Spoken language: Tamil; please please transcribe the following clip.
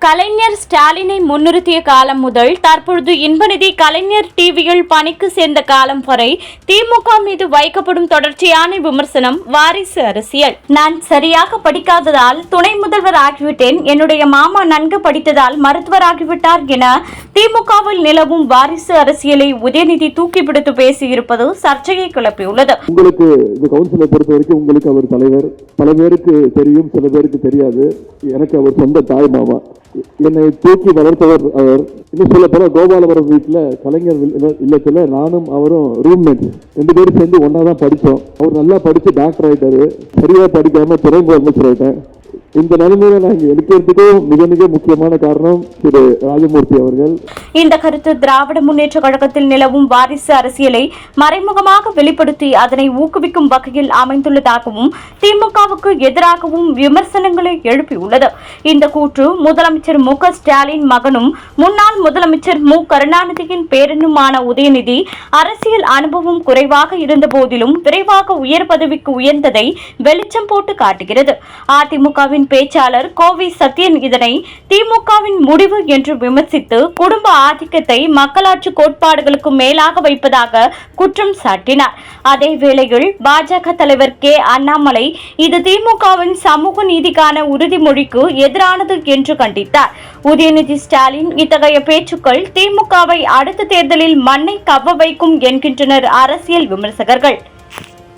கலைஞர் ஸ்டாலினை முன்னிறுத்திய காலம் முதல் தற்பொழுது இன்பநிதி கலைஞர் டிவியில் பணிக்கு சேர்ந்த காலம் வரை திமுக மீது வைக்கப்படும் தொடர்ச்சியான விமர்சனம் வாரிசு அரசியல். நான் சரியாக படிக்காததால் துணை முதல்வர் ஆகிவிட்டேன், என்னுடைய மாமா நன்கு படித்ததால் மருத்துவர் ஆகிவிட்டார் என திமுகவில் நிலவும் வாரிசு அரசியலை உதயநிதி தூக்கிப்பிடித்து பேசியிருப்பது சர்ச்சையை கிளப்பியுள்ளது. உங்களுக்கு இந்த கவுன்சிலை பொறுத்த வரைக்கும் உங்களுக்கு அவர் தலைவர், பல பேருக்கு தெரியும், சில பேருக்கு தெரியாது. எனக்கு அவர் சொந்த தாய் மாமா, என்னை தூக்கி வளர்த்தவர் அவர். இன்னும் சொல்ல போல கோபாலபுரம் வீட்டில் கலைஞர் இல்லத்துல நானும் அவரும் ரூம்மேட், 2 பேரும் சேர்ந்து ஒன்னா தான் படித்தோம். அவர் நல்லா படிச்சு டாக்டர் ஆயிட்டாரு, சரியா படிக்காம துறைமுக அமைச்சர் ஆயிட்டேன். இந்த நிலைமையில நாங்கள் எடுக்கிறதுக்கும் மிக மிக முக்கியமான காரணம் திரு ராஜமூர்த்தி அவர்கள். இந்த கருத்து திராவிட முன்னேற்ற கழகத்தில் நிலவும் வாரிசு அரசியலை மறைமுகமாக வெளிப்படுத்தி அதனை ஊக்குவிக்கும் வகையில் அமைந்துள்ளதாகவும் திமுகவுக்கு எதிராகவும் விமர்சனங்களை எழுப்பியுள்ளது. இந்த கூற்று முதலமைச்சர் மு க ஸ்டாலின் மகனும் முன்னாள் முதலமைச்சர் மு கருணாநிதியின் பேரனுமான உதயநிதி அரசியல் அனுபவம் குறைவாக இருந்த போதிலும் விரைவாக உயர் பதவிக்கு உயர்ந்ததை வெளிச்சம் போட்டு காட்டுகிறது. அதிமுகவின் பேச்சாளர் கோவை சத்யன் இதனை திமுகவின் முடிவு என்று விமர்சித்து குடும்ப ஆதிக்கத்தை மக்களாட்சி கோட்பாடுகளுக்கு மேலாக வைப்பதாக குற்றம் சாட்டினார். அதே வேளையில் பாஜக தலைவர் கே அண்ணாமலை இது திமுகவின் சமூக நீதிக்கான உறுதிமொழிக்கு எதிரானது என்று கண்டித்தார். உதயநிதி ஸ்டாலின் இத்தகைய பேச்சுக்கள் திமுகவை அடுத்த தேர்தலில் மண்ணை கவ்வ வைக்கும் என்கின்றனர் அரசியல் விமர்சகர்கள்.